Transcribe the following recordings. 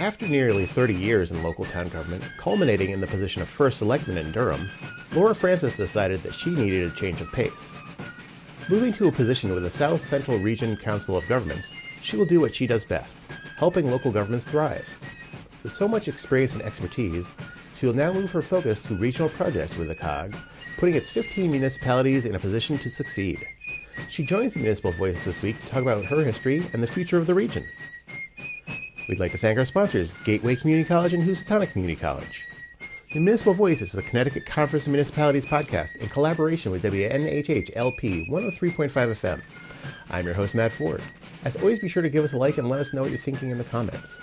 After nearly 30 years in local town government, culminating in the position of First Selectman in Durham, Laura Francis decided that she needed a change of pace. Moving to a position with the South Central Region Council of Governments, she will do what she does best, helping local governments thrive. With so much experience and expertise, she will now move her focus to regional projects with the COG, putting its 15 municipalities in a position to succeed. She joins the Municipal Voice this week to talk about her history and the future of the region. We'd like to thank our sponsors, Gateway Community College and Housatonic Community College. The Municipal Voice is the Connecticut Conference of Municipalities podcast in collaboration with WNHH LP 103.5 FM. I'm your host, Matt Ford. As always, be sure to give us a like and let us know what you're thinking in the comments.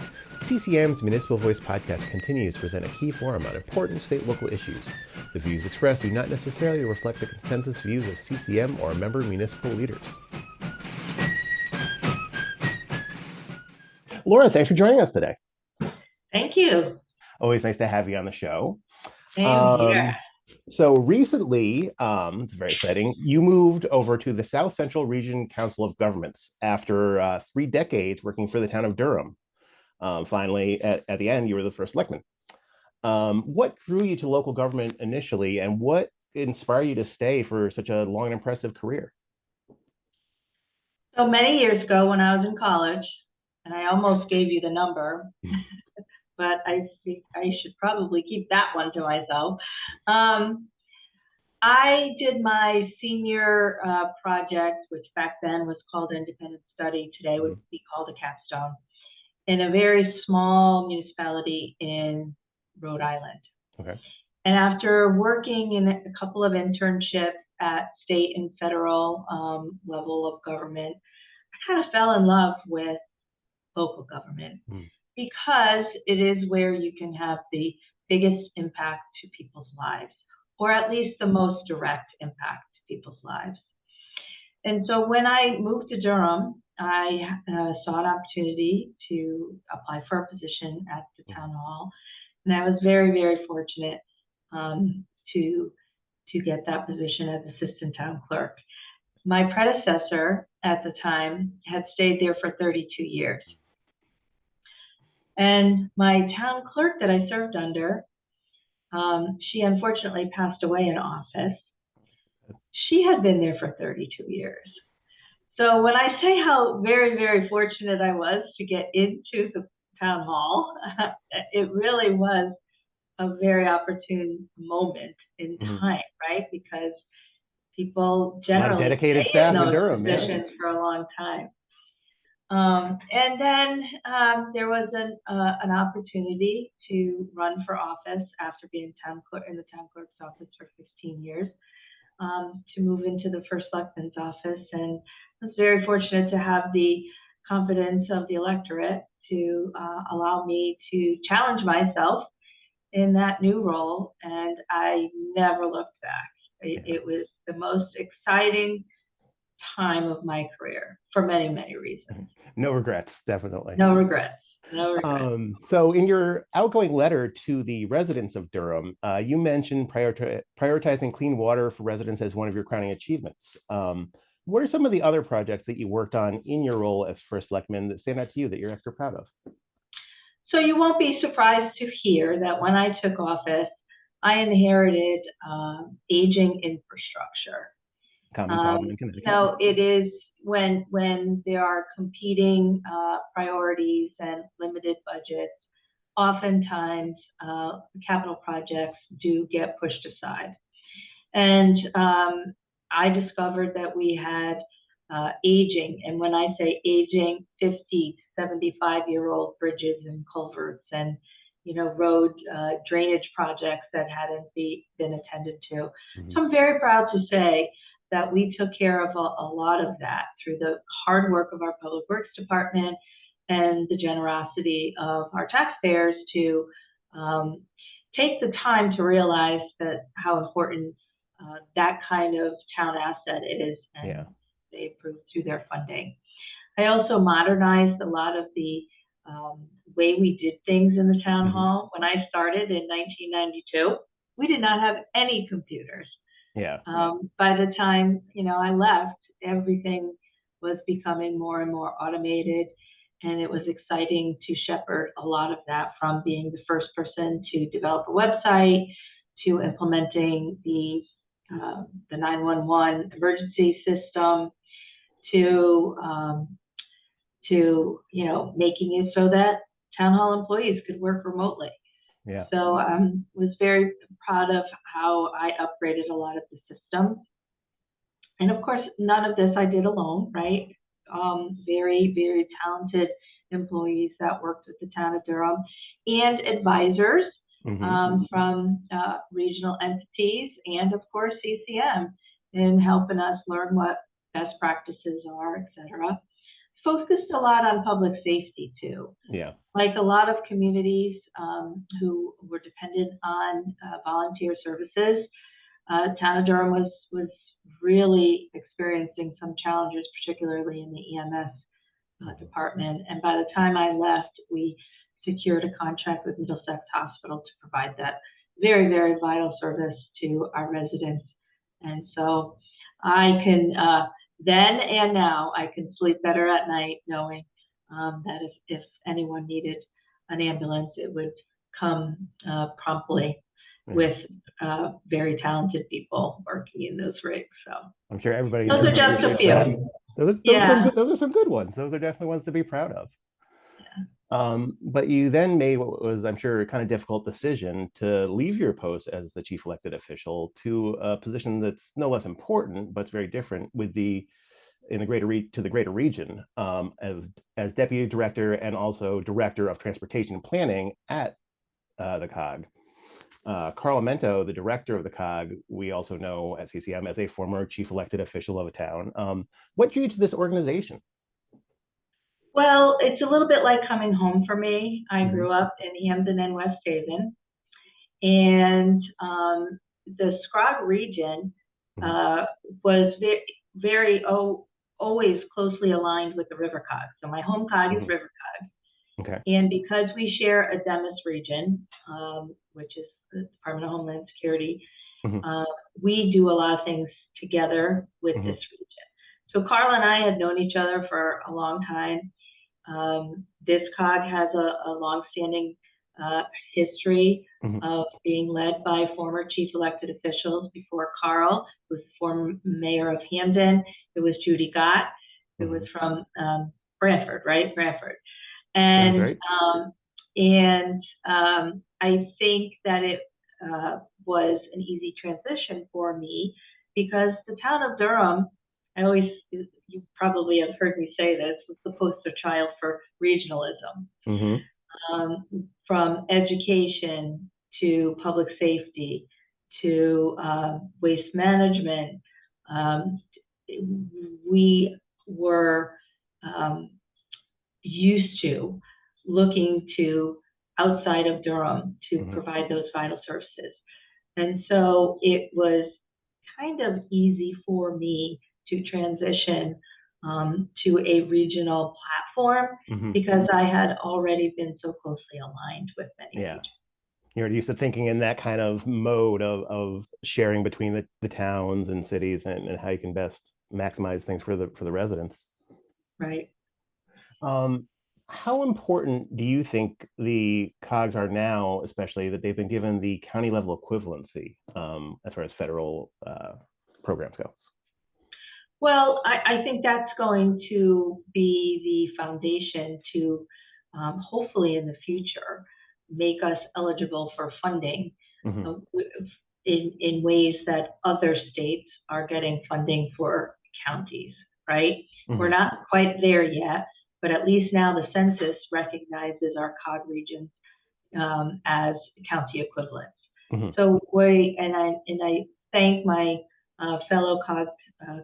CCM's Municipal Voice podcast continues to present a key forum on important state-local issues. The views expressed do not necessarily reflect the consensus views of CCM or member municipal leaders. Laura, thanks for joining us today. Thank you. Always nice to have you on the show. Same here. So recently, it's very exciting, you moved over to the South Central Region Council of Governments after 3 decades working for the town of Durham. Finally, at the end, you were the first selectman. What drew you to local government initially, and what inspired you to stay for such a long and impressive career? So many years ago when I was in college, and I almost gave you the number, but I think I should probably keep that one to myself. I did my senior project, which back then was called independent study, today would be called a capstone, in a very small municipality in Rhode Island. Okay. And after working in a couple of internships at state and federal level of government, I kind of fell in love with local government because it is where you can have the biggest impact to people's lives, or at least the most direct impact to people's lives. And so when I moved to Durham, I saw an opportunity to apply for a position at the town hall, and I was very, very fortunate to get that position as assistant town clerk. My predecessor at the time had stayed there for 32 years. And my town clerk that I served under, she unfortunately passed away in office. She had been there for 32 years. So when I say how very, very fortunate I was to get into the town hall, it really was a very opportune moment in time, right? Because people generally dedicated stay staff in in those Durham, positions for a long time. And then there was an opportunity to run for office after being town clerk in the town clerk's office for 15 years, to move into the first selectman's office. And I was very fortunate to have the confidence of the electorate to allow me to challenge myself in that new role. And I never looked back. It was the most exciting time of my career for many, many reasons. No regrets, definitely. No regrets. No regrets. So in your outgoing letter to the residents of Durham, you mentioned prioritizing clean water for residents as one of your crowning achievements. What are some of the other projects that you worked on in your role as first selectman that stand out to you that you're extra proud of? So you won't be surprised to hear that when I took office, I inherited aging infrastructure. Common problem in Connecticut. So it is when there are competing priorities and limited budgets, oftentimes capital projects do get pushed aside. And I discovered that we had aging, and when I say aging, 50, 75-year-old bridges and culverts and road drainage projects that hadn't been attended to. So I'm very proud to say that we took care of a lot of that through the hard work of our Public Works Department and the generosity of our taxpayers to take the time to realize that how important that kind of town asset is, and they approved through their funding. I also modernized a lot of the way we did things in the town hall. When I started in 1992, we did not have any computers. By the time I left, everything was becoming more and more automated, and it was exciting to shepherd a lot of that, from being the first person to develop a website to implementing the 911 emergency system to making it so that town hall employees could work remotely. Yeah. So I was very proud of how I upgraded a lot of the systems. And of course, none of this I did alone, right? Very, very talented employees that worked with the town of Durham, and advisors from regional entities, and of course CCM, in helping us learn what best practices are, et cetera. Focused a lot on public safety too. Yeah. Like a lot of communities who were dependent on volunteer services, town of Durham was really experiencing some challenges, particularly in the EMS department. And by the time I left, we secured a contract with Middlesex Hospital to provide that very, very vital service to our residents. And so I can, then and now, I can sleep better at night knowing that if anyone needed an ambulance, it would come promptly with very talented people working in those rigs. So I'm sure everybody. Those are just a few. Those are some good ones. Those are definitely ones to be proud of. But you then made what was, I'm sure, a kind of difficult decision to leave your post as the chief elected official to a position that's no less important, but it's very different to the greater region, as deputy director and also director of transportation and planning at the COG. Carl Amento, the director of the COG, we also know at CCM as a former chief elected official of a town. What drew you to this organization? Well, it's a little bit like coming home for me. I grew up in Hampden and West Haven, and the SCROG region was always closely aligned with the River COG. So my home COG is River COG. Okay. And because we share a DEMIS region, which is the Department of Homeland Security, we do a lot of things together with this region. So Carl and I had known each other for a long time. This COG has a long-standing history of being led by former chief elected officials. Before Carl, who was the former mayor of Hampden. It was Judy Gott, who was from Branford, right? Branford. And right. I think that it was an easy transition for me, because the town of Durham, you probably have heard me say this, was the poster child for regionalism. From education to public safety to waste management. We were used to looking to outside of Durham to provide those vital services. And so it was kind of easy for me to transition to a regional platform, because I had already been so closely aligned with many regions. You're used to thinking in that kind of mode of sharing between the towns and cities and how you can best maximize things for the residents. Right. How important do you think the COGs are now, especially that they've been given the county level equivalency as far as federal programs go? Well, I think that's going to be the foundation to hopefully in the future make us eligible for funding in ways that other states are getting funding for counties, right? We're not quite there yet, but at least now the census recognizes our COG regions as county equivalents. So I thank my fellow COG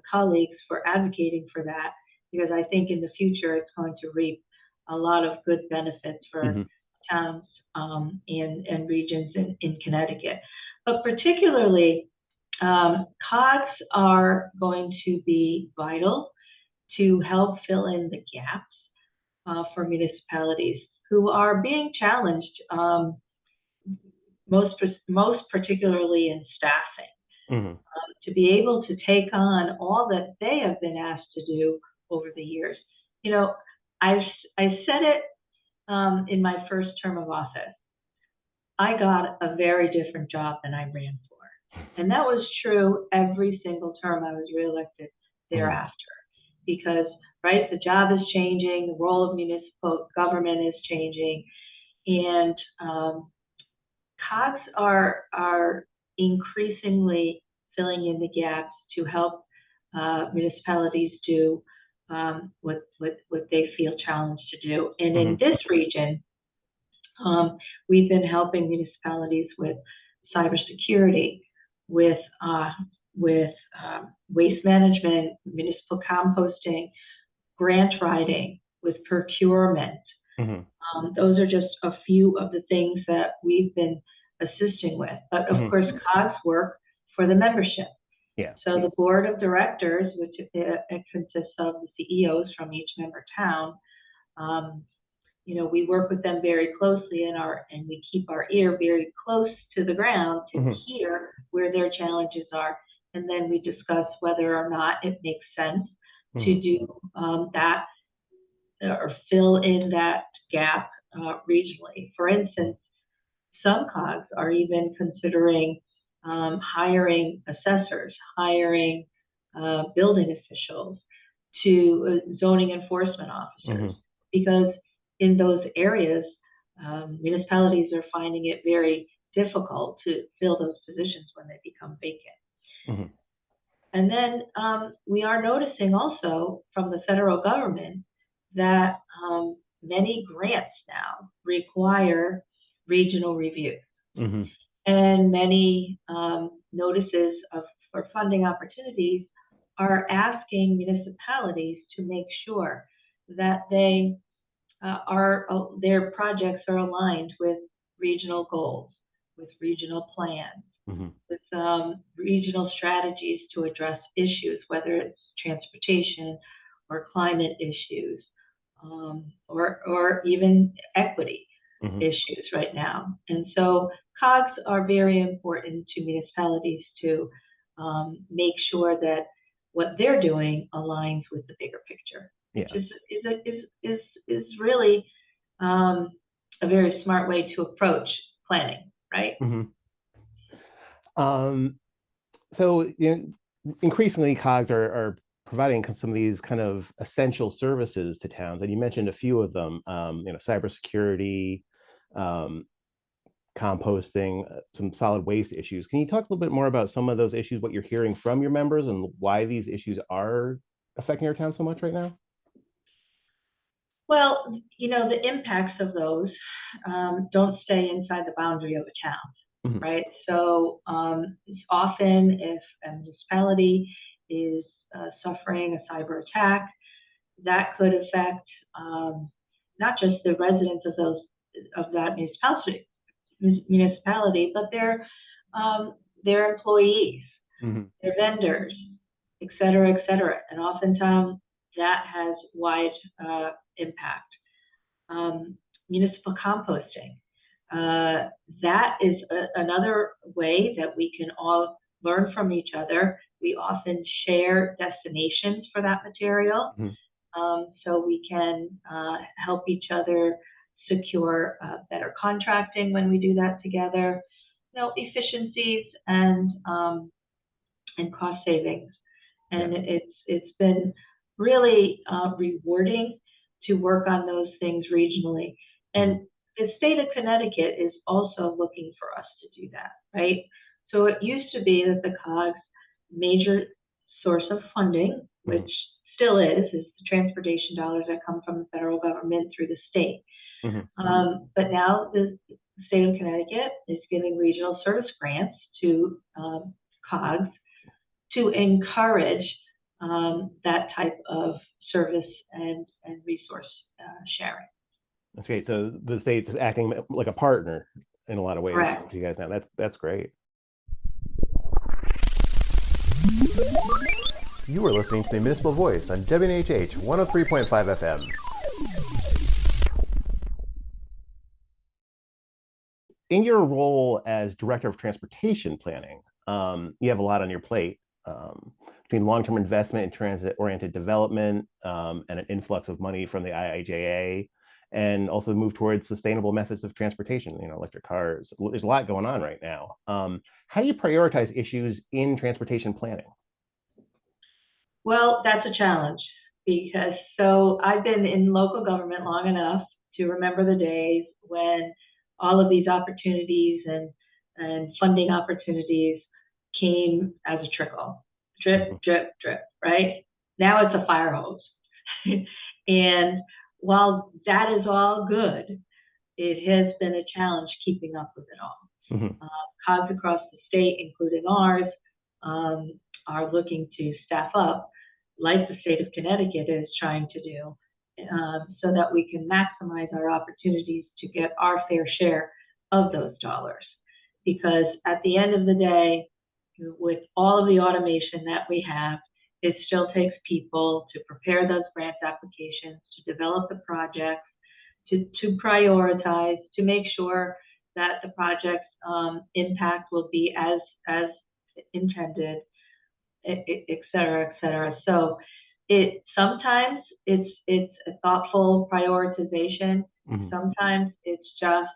colleagues for advocating for that, because I think in the future it's going to reap a lot of good benefits for towns and regions in Connecticut. But particularly, COGs are going to be vital to help fill in the gaps for municipalities who are being challenged, most particularly in staffing. To be able to take on all that they have been asked to do over the years. I said it in my first term of office. I got a very different job than I ran for. And that was true every single term I was reelected thereafter. Because, right, the job is changing, the role of municipal government is changing, and COGs are increasingly filling in the gaps to help municipalities do what they feel challenged to do. And in this region, we've been helping municipalities with cybersecurity, with waste management, municipal composting, grant writing, with procurement. Those are just a few of the things that we've been assisting with. But of course, COGS work for the membership. Yeah. So the board of directors, which it consists of the CEOs from each member town, we work with them very closely and we keep our ear very close to the ground to hear where their challenges are. And then we discuss whether or not it makes sense to do that or fill in that gap regionally. For instance, some COGs are even considering hiring assessors, hiring building officials, to zoning enforcement officers, because in those areas, municipalities are finding it very difficult to fill those positions when they become vacant. And then we are noticing also from the federal government that many grants now require regional review. And many notices for funding opportunities are asking municipalities to make sure that their projects are aligned with regional goals, with regional plans, with regional strategies to address issues, whether it's transportation or climate issues, or even equity issues right now. And so COGs are very important to municipalities to make sure that what they're doing aligns with the bigger picture. Yeah. Which is really a very smart way to approach planning, right? So increasingly, COGs are providing some of these kind of essential services to towns, and you mentioned a few of them. Cybersecurity, composting, some solid waste issues. Can you talk a little bit more about some of those issues, what you're hearing from your members, and why these issues are affecting our town so much right now? Well, the impacts of those don't stay inside the boundary of a town, right? So often if a municipality is suffering a cyber attack, that could affect not just the residents of that municipality, but their employees, their vendors, et cetera, et cetera. And oftentimes that has wide impact. Municipal composting. That is another way that we can all learn from each other. We often share destinations for that material, so we can help each other secure better contracting when we do that together. Efficiencies and cost savings, and it's been really rewarding to work on those things regionally. And the state of Connecticut is also looking for us to do that, right? So it used to be that the COG's major source of funding, which still is the transportation dollars that come from the federal government through the state. But now the state of Connecticut is giving regional service grants to COGs to encourage that type of service and resource sharing. That's great. So the state's acting like a partner in a lot of ways. Correct. To you guys now. That's great. You are listening to the Municipal Voice on WNHH 103.5 FM. In your role as Director of Transportation Planning, you have a lot on your plate. between long-term investment in transit-oriented development and an influx of money from the IIJA, and also move towards sustainable methods of transportation, electric cars. There's a lot going on right now. How do you prioritize issues in transportation planning? Well, that's a challenge because I've been in local government long enough to remember the days when all of these opportunities and funding opportunities came as a trickle, drip, drip, drip, right? Now it's a fire hose. And while that is all good, it has been a challenge keeping up with it all. Mm-hmm. COGs across the state, including ours, are looking to staff up, like the state of Connecticut is trying to do, so that we can maximize our opportunities to get our fair share of those dollars. Because at the end of the day, with all of the automation that we have, it still takes people to prepare those grant applications, to develop the projects, to prioritize, to make sure that the project's impact will be as intended, et cetera, et cetera. So sometimes it's a thoughtful prioritization. Mm-hmm. Sometimes it's just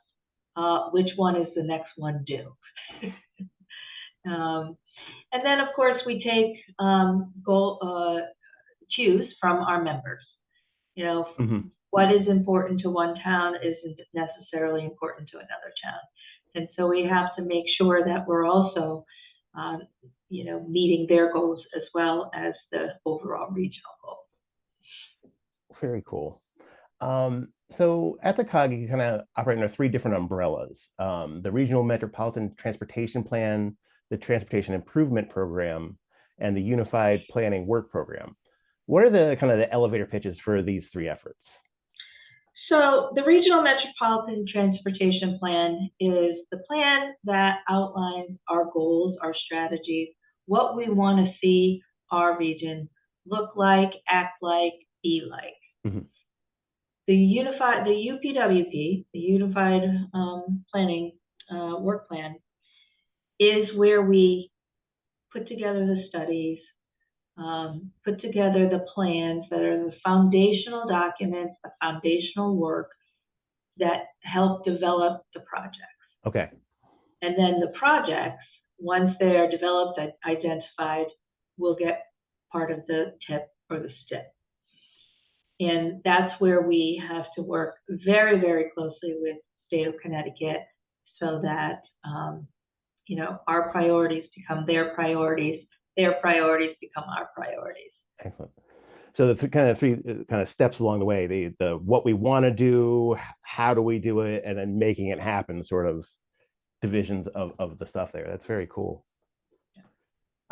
which one is the next one due. And then, of course, we take cues from our members. Mm-hmm. What is important to one town isn't necessarily important to another town. And so we have to make sure that we're also, meeting their goals as well as the overall regional goal. Very cool. So at the COG, you kind of operate under three different umbrellas: the Regional Metropolitan Transportation Plan, the Transportation Improvement Program, and the Unified Planning Work Program. What are the kind of the elevator pitches for these three efforts? So the Regional Metropolitan Transportation Plan is the plan that outlines our goals, our strategies, what we want to see our region look like, act like, be like. Mm-hmm. The UPWP, the Unified Planning Work Plan, is where we put together the studies, put together the plans that are the foundational documents, the foundational work that help develop the projects. Okay. And then the projects, once they are developed and identified, will get part of the tip or the stick. And that's where we have to work very, very closely with the state of Connecticut so that, our priorities become their priorities become our priorities. Excellent. So the three kind of steps along the way, the what we want to do, how do we do it, and then making it happen sort of divisions of the stuff there. That's very cool.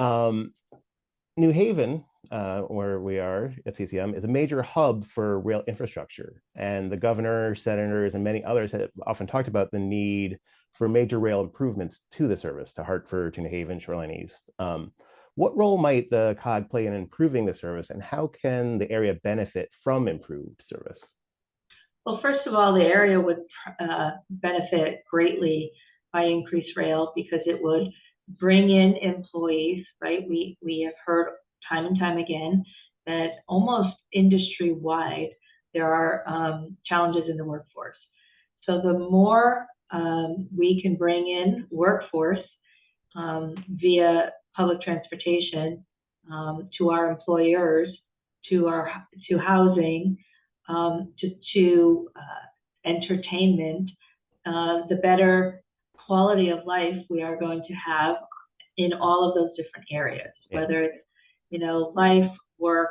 New Haven, where we are at CCM, is a major hub for rail infrastructure. And the governor, senators, and many others have often talked about the need for major rail improvements to the service, to Hartford, to New Haven, Shoreline East. What role might the COG play in improving the service, and how can the area benefit from improved service? Well, first of all, the area would benefit greatly by increased rail because it would bring in employees, right? We have heard time and time again that almost industry-wide, there are challenges in the workforce. So the more we can bring in workforce via public transportation to our employers, to housing, to entertainment, the better quality of life we are going to have in all of those different areas, whether it's life, work,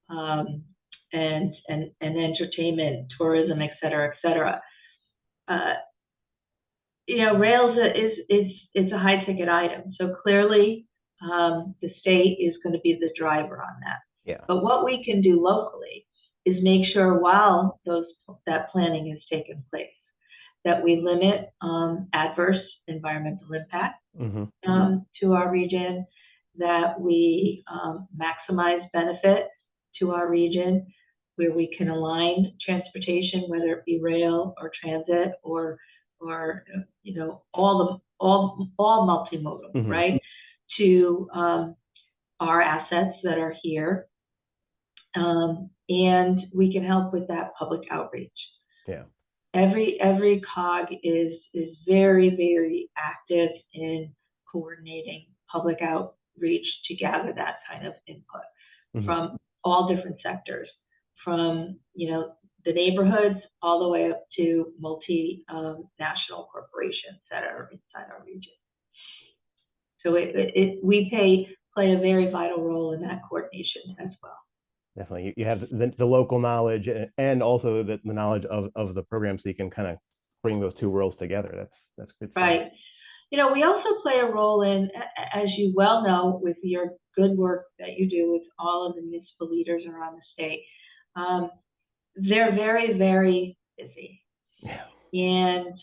and entertainment, tourism, et cetera, et cetera. Rails is a high ticket item, so clearly the state is going to be the driver on that. Yeah. But what we can do locally is make sure while that planning is taking place, that we limit adverse environmental impact to our region, that we maximize benefit to our region, where we can align transportation, whether it be rail or transit or all multimodal, right? To our assets that are here, and we can help with that public outreach. Yeah. Every COG is very, very active in coordinating public outreach to gather that kind of input from all different sectors, from the neighborhoods all the way up to multinational corporations that are inside our region. So we play a very vital role in that coordination as well. Definitely. You have the local knowledge and also the knowledge of the program, so you can kind of bring those two worlds together. That's good stuff. Right. We also play a role in, as you well know, with your good work that you do with all of the municipal leaders around the state. They're very, very busy. Yeah. And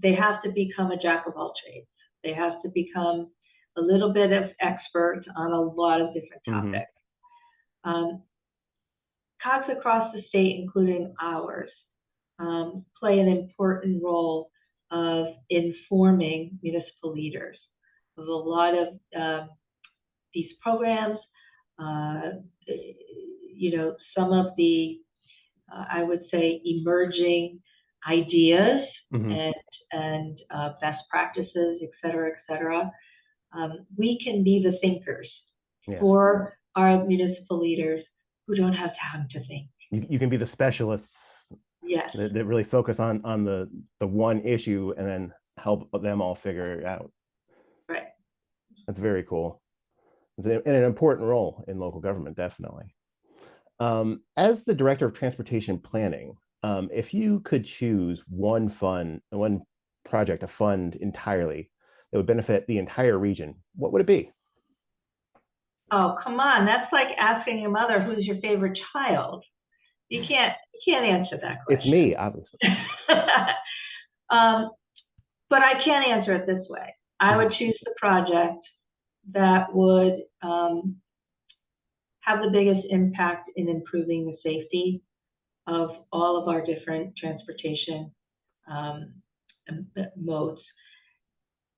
they have to become a jack of all trades. They have to become a little bit of expert on a lot of different topics. COGs across the state, including ours, play an important role of informing municipal leaders of a lot of these programs. Some of the, I would say, emerging ideas and best practices, et cetera, et cetera. We can be the thinkers for our municipal leaders who don't have time to think. You can be the specialists. Yes. That really focus on the one issue and then help them all figure it out. Right. That's very cool. It's an important role in local government, definitely. As the director of transportation planning, if you could choose one project to fund entirely that would benefit the entire region, what would it be? Oh, come on. That's like asking your mother, who's your favorite child? You can't answer that question. It's me, obviously. But I can answer it this way. I would choose the project that would have the biggest impact in improving the safety of all of our different transportation modes,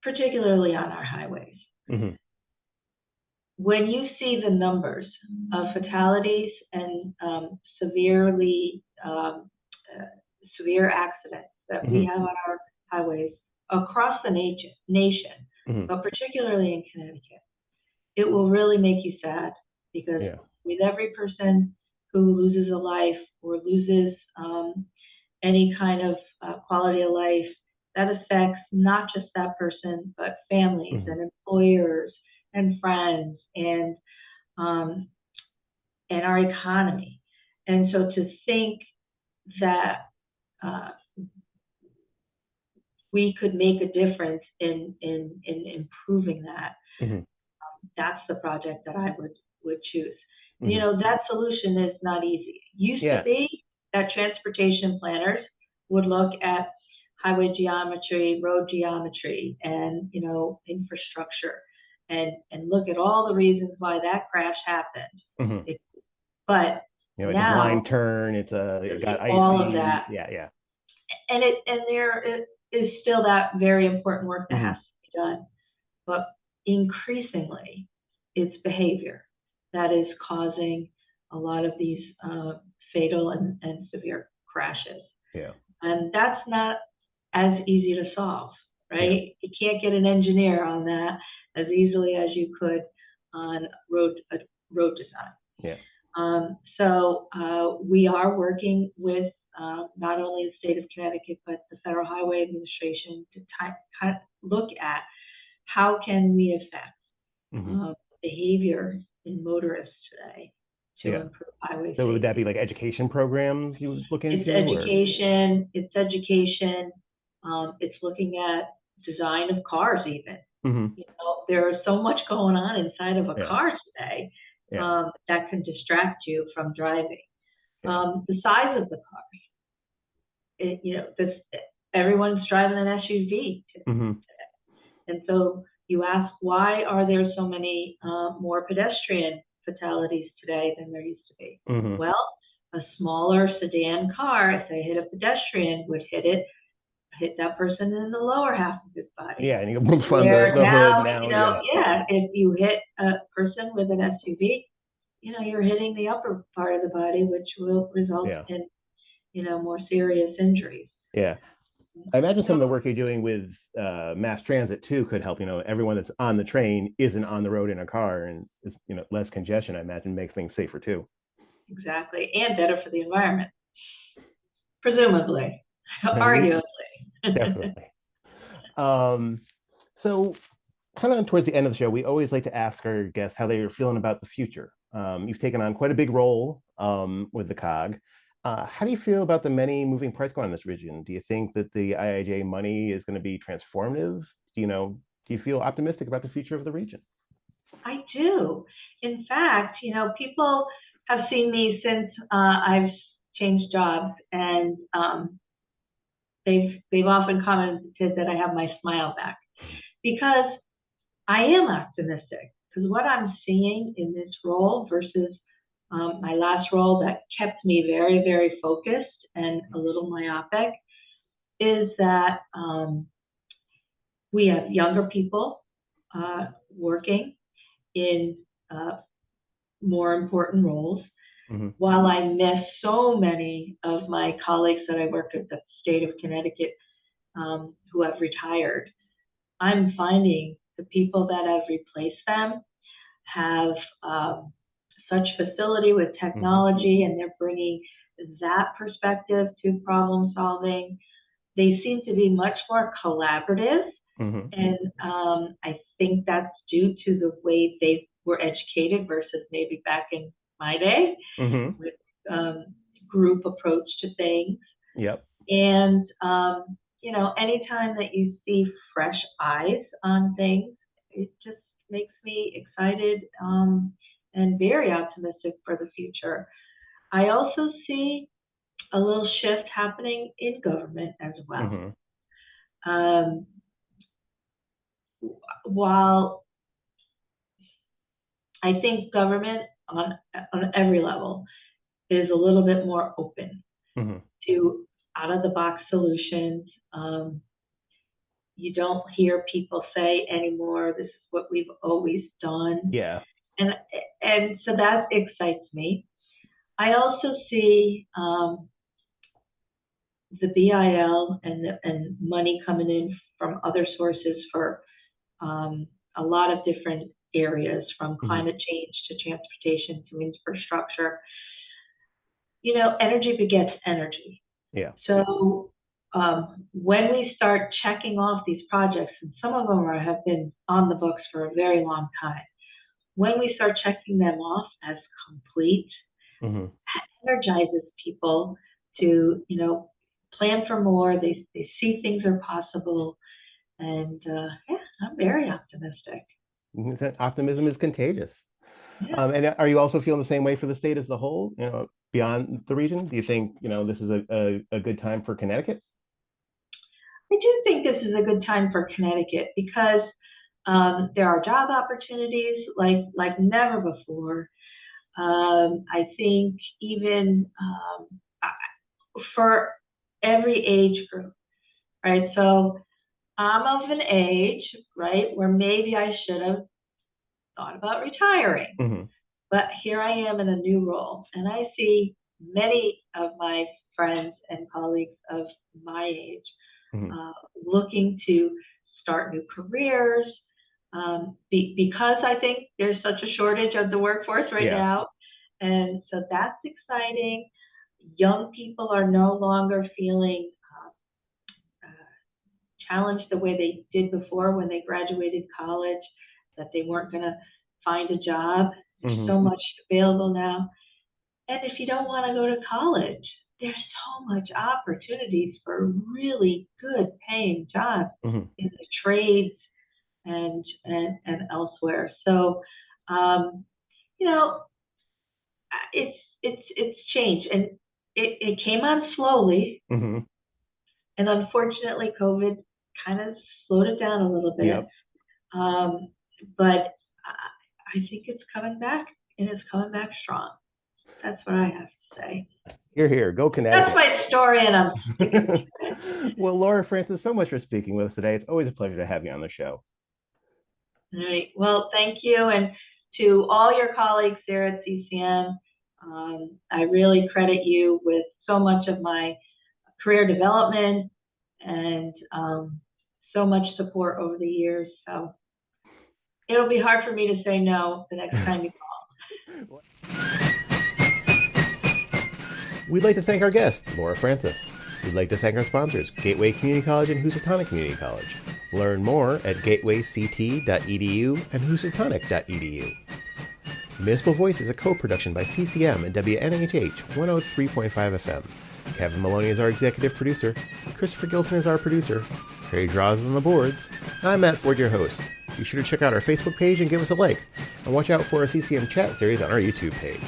particularly on our highways. When you see the numbers of fatalities and severe accidents that we have on our highways across the nation, but particularly in Connecticut, it will really make you sad, because with every person who loses a life or loses any kind of quality of life, that affects not just that person, but families and employers and friends and our economy. And so to think that we could make a difference in improving that, that's the project that I would choose. That solution is not easy. It used to be that transportation planners would look at highway geometry, road geometry, and infrastructure, and look at all the reasons why that crash happened. But it's now, a blind turn. It got icy. All of that. Yeah. And there is still that very important work that has to be done. But increasingly, it's behavior that is causing a lot of these fatal and severe crashes. Yeah. And that's not as easy to solve, right? You can't get an engineer on that as easily as you could on road design. Yeah. So we are working with not only the state of Connecticut, but the Federal Highway Administration to look at how can we affect behavior in motorists today to improve highway safety. So would that be like education programs you would look into? It's education. It's looking at design of cars even. There is so much going on inside of a car today that can distract you from driving. The size of the cars. Everyone's driving an SUV today. And so you ask, why are there so many more pedestrian fatalities today than there used to be? Well, a smaller sedan car, if they hit a pedestrian, would hit it hit that person in the lower half of his body. Yeah, and you move on Where the hood now, now. yeah, if you hit a person with an SUV, you're hitting the upper part of the body, which will result Yeah. in, more serious injuries. Yeah. I imagine some of the work you're doing with mass transit too could help. Everyone that's on the train isn't on the road in a car, and is, less congestion. I imagine makes things safer too. Exactly, and better for the environment, presumably, arguably. Definitely. Um, so, kind of towards the end of the show, we always like to ask our guests how they're feeling about the future. You've taken on quite a big role with the COG. How do you feel about the many moving parts going on in this region? Do you think that the IIJ money is going to be transformative? Do you feel optimistic about the future of the region? I do. In fact, people have seen me since I've changed jobs, and they've often commented that I have my smile back, because I am optimistic. Because what I'm seeing in this role versus my last role that kept me very, very focused and a little myopic is that we have younger people working in more important roles. Mm-hmm. While I miss so many of my colleagues that I worked at the state of Connecticut who have retired, I'm finding the people that have replaced them have such facility with technology, and they're bringing that perspective to problem solving. They seem to be much more collaborative, and I think that's due to the way they were educated versus maybe back in my day with group approach to things. Yep. And anytime that you see fresh eyes on things, it just makes me excited and very optimistic for the future. I also see a little shift happening in government as well. While I think government on every level is a little bit more open to out of the box solutions. You don't hear people say anymore, this is what we've always done. Yeah. And so that excites me. I also see the BIL and money coming in from other sources for a lot of different areas, from climate change to transportation to infrastructure. Energy begets energy. Yeah. So when we start checking off these projects, and some of them have been on the books for a very long time, when we start checking them off as complete, that energizes people to, plan for more. They see things are possible. And yeah, I'm very optimistic. Optimism is contagious. Yeah. And are you also feeling the same way for the state as the whole, beyond the region? Do you think, this is a good time for Connecticut? I do think this is a good time for Connecticut because there are job opportunities like never before. I think even for every age group, right? So I'm of an age, right, where maybe I should have thought about retiring. But here I am in a new role, and I see many of my friends and colleagues of my age looking to start new careers because I think there's such a shortage of the workforce right now. And so that's exciting. Young people are no longer feeling challenged the way they did before when they graduated college, that they weren't going to find a job. There's so much available now. And if you don't want to go to college, there's so much opportunities for really good paying jobs in the trades and elsewhere. So, it's changed, and it came on slowly, and unfortunately, COVID kind of slowed it down a little bit. Yep. But I think it's coming back, and it's coming back strong. That's what I have to say. Here, go Connecticut. That's my story, and I'm sticking to it. Well, Laura Francis, so much for speaking with us today. It's always a pleasure to have you on the show. All right. Well, thank you. And to all your colleagues there at CCM, I really credit you with so much of my career development and so much support over the years. So it'll be hard for me to say no the next time you call. We'd like to thank our guest, Laura Francis. We'd like to thank our sponsors, Gateway Community College and Housatonic Community College. Learn more at gatewayct.edu and housatonic.edu. Municipal Voice is a co-production by CCM and WNHH 103.5 FM. Kevin Maloney is our executive producer. Christopher Gilson is our producer. Harry Draws on the boards. I'm Matt Ford, your host. Be sure to check out our Facebook page and give us a like. And watch out for our CCM chat series on our YouTube page.